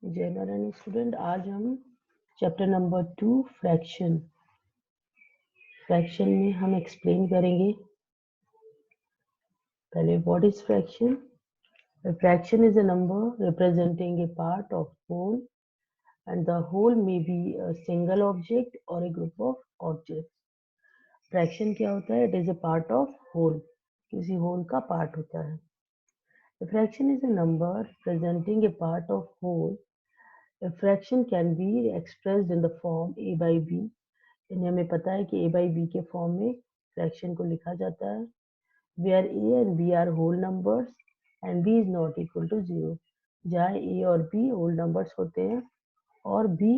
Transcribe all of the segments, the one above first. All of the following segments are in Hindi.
जय नारायण स्टूडेंट, आज हम चैप्टर नंबर 2 फ्रैक्शन में हम एक्सप्लेन करेंगे। पहले what is fraction? Fraction is a number representing a part of whole and the whole may be a single object और a group of objects. Fraction क्या होता है? It is a part of whole, किसी होल का पार्ट होता है। Fraction is a number representing a part of whole. A fraction can be expressed in the form a by b. यानी हमें पता है कि a by b के फॉर्म में फ्रैक्शन को लिखा जाता है, where a and b are whole numbers and b is not equal to 0. जहाँ a और b whole numbers होते हैं और b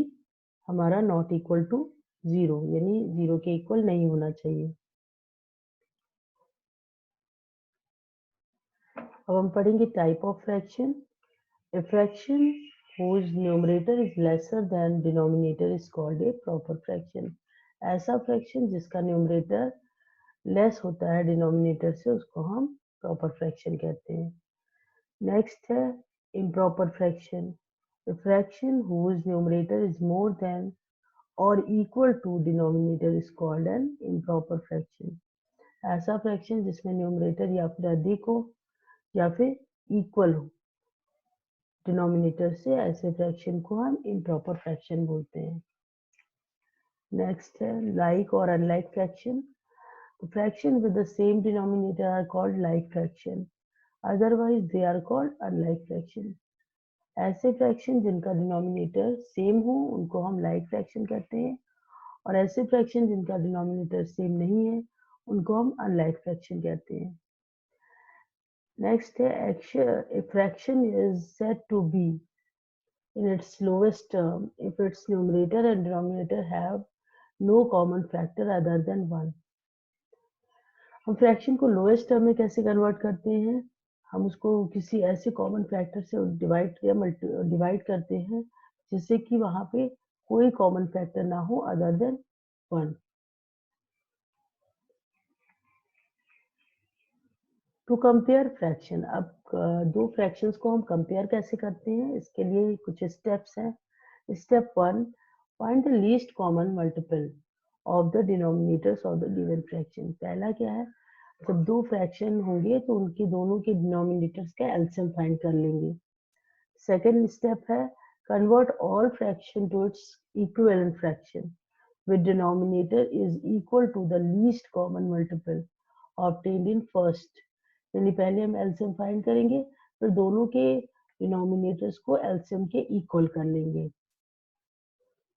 हमारा not equal to 0, यानी 0 के इक्वल नहीं होना चाहिए। अब हम पढ़ेंगे type of fraction. A fraction whose numerator is lesser than denominator is called a proper fraction. ऐसा फ्रैक्शन जिसका न्यूमरेटर लेस होता है डिनोमिनेटर से, उसको हम प्रॉपर फ्रैक्शन कहते हैं। नेक्स्ट है improper fraction. A fraction whose numerator is more than or equal to denominator is called an improper fraction. ऐसा फ्रैक्शन जिसमें न्यूमरेटर या फिर अधिक हो या फिर इक्वल हो डिनोमिनेटर से, ऐसे फ्रैक्शन को हम इम्प्रॉपर फ्रैक्शन बोलते हैं। नेक्स्ट है लाइक और unlike fraction. Fraction with the same denominator are called like fraction, otherwise they are called unlike fraction. ऐसे फ्रैक्शन जिनका डिनोमिनेटर सेम हो उनको हम लाइक फ्रैक्शन कहते हैं, और ऐसे फ्रैक्शन जिनका डिनोमिनेटर सेम नहीं है उनको हम अनलाइक फ्रैक्शन कहते हैं। नेक्स्ट है a fraction is said to be in its lowest term if its numerator and denominator have no common factor other than 1. हम फ्रैक्शन को लोएस्ट टर्म में कैसे कन्वर्ट करते हैं? हम उसको किसी ऐसे कॉमन फैक्टर से डिवाइड करते हैं जिससे कि वहां पे कोई कॉमन फैक्टर ना हो other than 1। To compare fraction. अब दो फ्रैक्शंस को हम कंपेयर कैसे करते हैं, इसके लिए कुछ स्टेप्स हैं। Step 1, find the least common multiple of the denominators of the given fraction. पहला क्या है, जब दो फ्रैक्शन होंगे तो उनके दोनों के डिनोमिनेटर्स का एलसीएम फाइंड कर लेंगे। सेकेंड स्टेप है convert all fraction to its equivalent fraction with denominator is equal to the least common multiple obtained in first. यानी पहले हम एलसीएम फाइंड करेंगे, फिर दोनों के डिनोमिनेटर्स को एलसीएम के इक्वल कर लेंगे।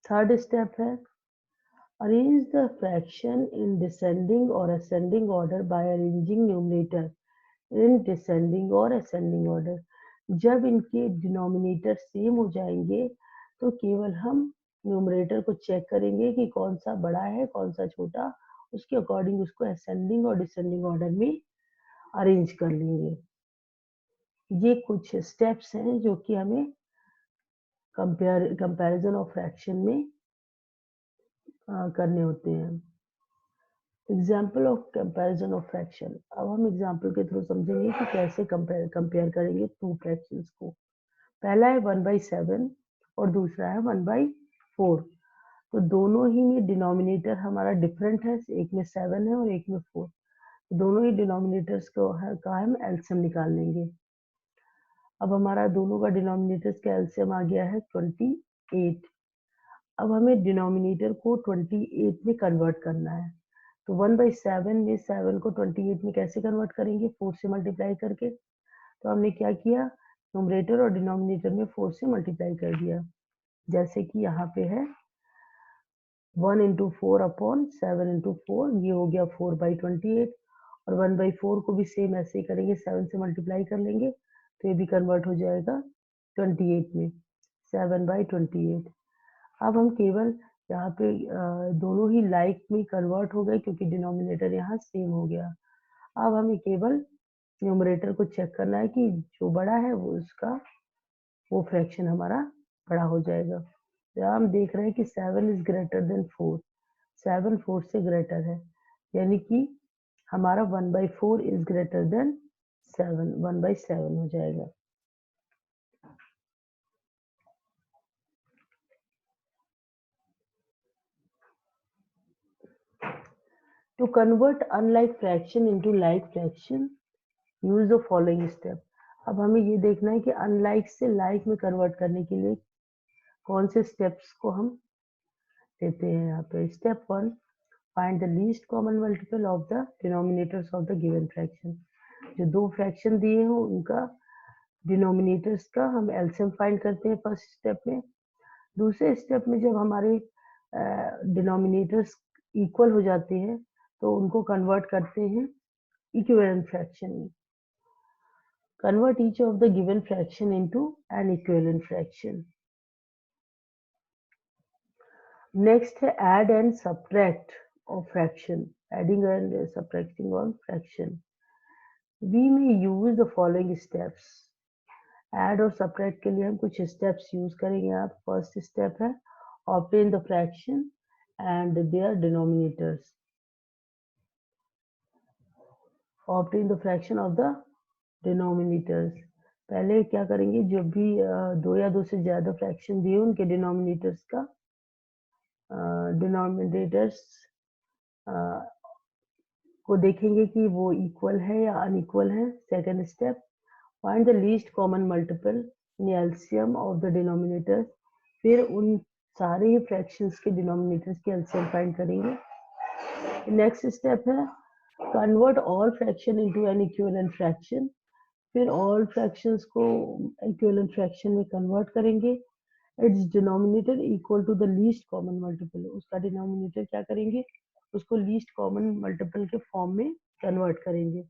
थर्ड स्टेप है arrange the fraction in descending और ascending order by arranging numerator in descending और असेंडिंग ऑर्डर। जब इनके डिनोमिनेटर सेम हो जाएंगे तो केवल हम न्यूमरेटर को चेक करेंगे कि कौन सा बड़ा है कौन सा छोटा, उसके अकॉर्डिंग उसको असेंडिंग और डिसेंडिंग ऑर्डर में अरेंज कर लेंगे। ये कुछ स्टेप्स हैं जो कि हमें कंपैरिजन ऑफ फ्रैक्शन में करने होते हैं। Example of comparison of fraction. अब हम एग्जाम्पल के थ्रू समझेंगे कि कैसे कंपेयर करेंगे टू फ्रैक्शंस को। पहला है 1/7 और दूसरा है 1/4। तो दोनों ही में डिनोमिनेटर हमारा डिफरेंट है, एक में 7 है और एक में 4। दोनों ही डिनोमिनेटर्स का हम एलसीएम निकाल लेंगे। अब हमारा दोनों का डिनोमिनेटर्स का एलसीएम आ गया है 28। अब हमें डिनोमिनेटर को 28 में कन्वर्ट करना है। तो 1/7 में 7 को 28 में कैसे कन्वर्ट करेंगे? 4 से मल्टीप्लाई करके। तो हमने क्या किया, न्यूमरेटर और डिनोमिनेटर में 4 से मल्टीप्लाई कर दिया। जैसे कि यहाँ पे है 1 इंटू 4 अपॉन 7 इंटू 4, ये हो गया 4/28। और 1/4 को भी सेम ऐसे ही करेंगे, 7 से मल्टीप्लाई कर लेंगे तो ये भी कन्वर्ट हो जाएगा 28 में, 7/28। अब हम केवल यहाँ पे दोनों ही लाइक में कन्वर्ट हो गए क्योंकि डिनोमिनेटर यहाँ सेम हो गया। अब हमें केवल न्यूमरेटर को चेक करना है कि जो बड़ा है वो फ्रैक्शन हमारा बड़ा हो जाएगा। तो हम देख रहे हैं कि 7 इज ग्रेटर देन 4, 7 4 से ग्रेटर है, यानी कि हमारा 1/4 इज ग्रेटर देन 7, 1/7 हो जाएगा। To convert unlike fraction into like fraction, use the following step. अब हमें ये देखना है कि अनलाइक से लाइक में कन्वर्ट करने के लिए कौन से स्टेप्स को हम लेते हैं। यहाँ पे step 1, find the least common multiple of the denominators of the given fraction. जो दो फ्रैक्शन दिए हो उनका डिनोमिनेटर्स का हम एलसीएम फाइंड करते हैं फर्स्ट स्टेप में। दूसरे स्टेप में जब हमारे डिनोमिनेटर्स इक्वल हो जाते हैं तो उनको कन्वर्ट करते हैं इक्विवेलेंट फ्रैक्शन में। Convert each of the given fraction into an equivalent fraction. Next है add and subtract of fraction. Adding and subtracting on fraction. We may use the following steps. Add और subtract के लिए हम कुछ steps use करेंगे। आप first step है obtain the fraction and their denominators. Obtain the fraction of the denominators. पहले क्या करेंगे, जो भी दो या दो से ज्यादा फ्रैक्शन दिए उनके डिनोमिनेटर्स का डिनोमिनेटर्स को देखेंगे कि वो इक्वल है या अनइक्वल है। Second step, find the least common multiple in LCM of the denominators. फिर उन सारे ही फ्रैक्शंस के डिनोमिनेटर्स के एलसीएम फाइंड करेंगे। नेक्स्ट स्टेप है convert all fraction into an equivalent fraction. फिर ऑल फ्रैक्शंस को इक्विवेलेंट फ्रैक्शन में कन्वर्ट करेंगे। Its denominator equal to the least common multiple. उसका डिनोमिनेटर क्या करेंगे, उसको लीस्ट कॉमन मल्टीपल के फॉर्म में कन्वर्ट करेंगे।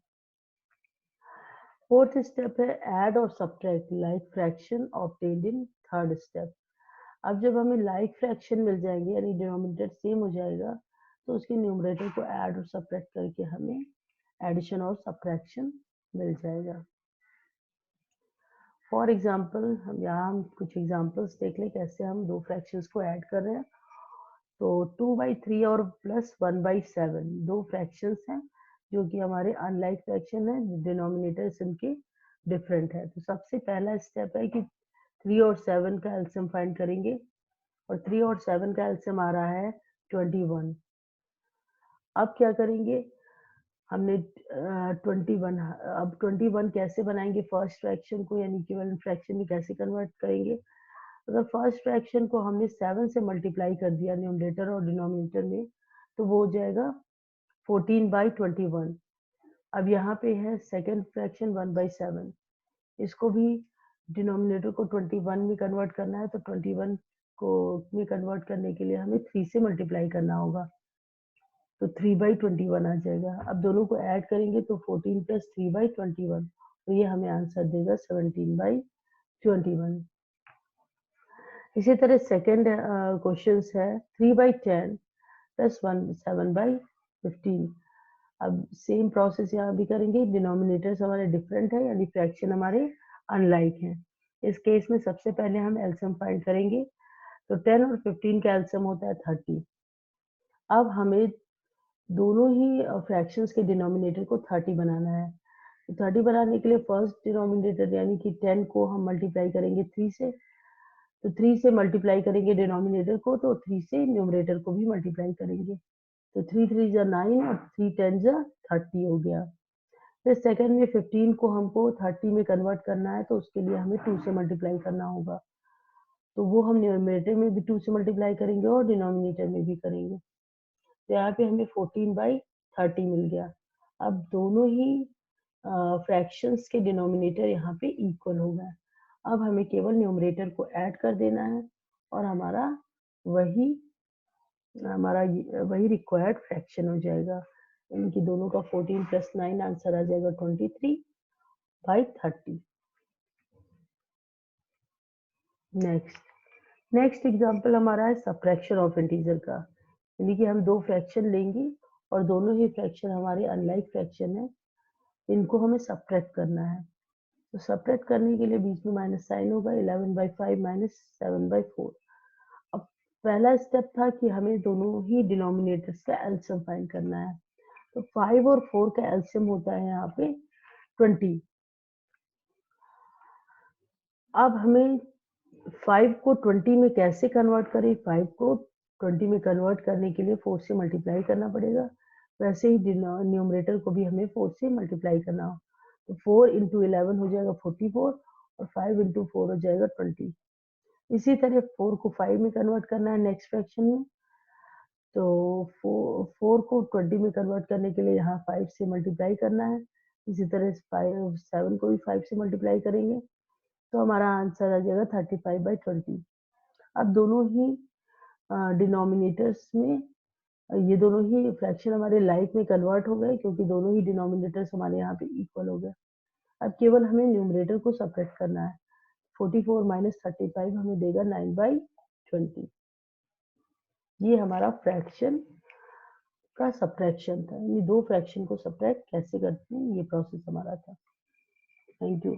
फोर्थ स्टेप है ऐड और subtract like fraction obtained in third step. अब जब हमें लाइक फ्रैक्शन मिल जाएंगे यानी डिनोमिनेटर सेम हो जाएगा तो उसके न्यूमरेटर को ऐड और सब्ट्रैक्ट करके हमें एडिशन और सब्ट्रैक्शन मिल जाएगा। फॉर एग्जाम्पल हम कुछ एग्जाम्पल्स देख लें कैसे हम दो फ्रैक्शंस को ऐड कर रहे हैं। तो 2/3 और प्लस 1/7 दो फ्रैक्शंस हैं जो कि हमारे अनलाइक फ्रैक्शन है, डिनोमिनेटर्स इनके डिफरेंट है। तो सबसे पहला स्टेप है कि 3 और 7 का एलसीएम फाइंड करेंगे और 3 और 7 का एलसीएम आ रहा है 21। अब क्या करेंगे, हमने 21, अब 21 कैसे बनाएंगे फर्स्ट फ्रैक्शन को यानी इक्विवेलेंट फ्रैक्शन में कैसे कन्वर्ट करेंगे। अगर फर्स्ट फ्रैक्शन को हमने 7 से मल्टीप्लाई कर दिया न्यूमरेटर और डिनोमिनेटर में तो वो हो जाएगा 14/21। अब यहाँ पे है सेकेंड फ्रैक्शन 1/7, इसको भी डिनोमिनेटर को 21 में कन्वर्ट करना है तो 21 को में कन्वर्ट करने के लिए हमें 3 से मल्टीप्लाई करना होगा तो 3/21 आ जाएगा। अब दोनों को ऐड करेंगे तो 14 + 3/21 तो ये हमें आंसर देगा 17/21। इसी तरह सेकेंड क्वेश्चन है 3/10 + 7/15। अब सेम प्रोसेस यहाँ भी करेंगे, डिनोमिनेटर्स हमारे डिफरेंट है यानी फ्रैक्शन हमारे अनलाइक हैं। इस केस में सबसे पहले हम एलसीएम फाइंड करेंगे तो 10 और 15 का एलसीएम होता है 30। अब हमें दोनों ही फ्रैक्शंस के डिनोमिनेटर को 30 बनाना है। तो 30 बनाने के लिए फर्स्ट डिनोमिनेटर यानी कि 10 को हम मल्टीप्लाई करेंगे 3 से, तो 3 से मल्टीप्लाई करेंगे डिनोमिनेटर को तो 3 से न्यूमरेटर को भी मल्टीप्लाई करेंगे तो 3 3 जा 9 और 3 10 जा 30 हो गया। फिर सेकंड में 15 को हमको 30 में कन्वर्ट करना है तो उसके लिए हमें 2 से मल्टीप्लाई करना होगा तो वो हम न्यूमरेटर में भी 2 से मल्टीप्लाई करेंगे और डिनोमिनेटर में भी करेंगे। तो यहाँ पे हमें 14/30 मिल गया। अब दोनों ही फ्रैक्शंस के डिनोमिनेटर यहाँ पे इक्वल हो गए। अब हमें केवल न्यूमरेटर को ऐड कर देना है और हमारा वही रिक्वायर्ड फ्रैक्शन हो जाएगा। इनकी दोनों का 14 + 9 आंसर आ जाएगा 23/30। नेक्स्ट एग्जांपल हमारा है सब्ट्रैक्शन ऑफ इंटीजर का, यानी कि हम दो फ्रैक्शन लेंगे और दोनों ही फ्रैक्शन हमारे अनलाइक फ्रैक्शन है, इनको हमें सब्ट्रैक्ट करना है। तो सब्ट्रैक्ट करने के लिए बीच में माइनस साइन होगा, 11/5 - 7/4। अब पहला स्टेप था कि हमें दोनों ही डिनोमिनेटर्स का एलसीएम फाइंड करना है। तो 5 और 4 का एलसीएम होता है यहाँ पे 20। अब हमें 5 को 20 में कैसे कन्वर्ट करें, 5 को 20 में कन्वर्ट करने के लिए 4 से मल्टीप्लाई करना पड़ेगा। वैसे ही न्यूमरेटर को भी हमें 4 से मल्टीप्लाई करना हो, तो 4 इंटू 11 हो जाएगा 44 और 5 इंटू 4 हो जाएगा 20। इसी तरह 4 को 5 में कन्वर्ट करना है नेक्स्ट फ्रैक्शन में, तो 4 को 20 में कन्वर्ट करने के लिए यहाँ 5 से मल्टीप्लाई करना है। इसी तरह 7 को भी 5 से मल्टीप्लाई करेंगे, तो हमारा आंसर आ जाएगा 35/20। अब दोनों ही डिनोमिनेटर्स में ये दोनों ही फ्रैक्शन हमारे लाइफ में कन्वर्ट हो गए, क्योंकि दोनों ही डिनोमिनेटर्स हमारे यहाँ पे इक्वल हो गए। अब केवल हमें न्यूमरेटर को सब्ट्रैक्ट करना है। 44 माइनस 35 हमें देगा 9/20। ये हमारा फ्रैक्शन का सब्ट्रैक्शन था, ये दो फ्रैक्शन को सब्ट्रैक्ट कैसे करते हैं, ये प्रोसेस हमारा था। Thank you.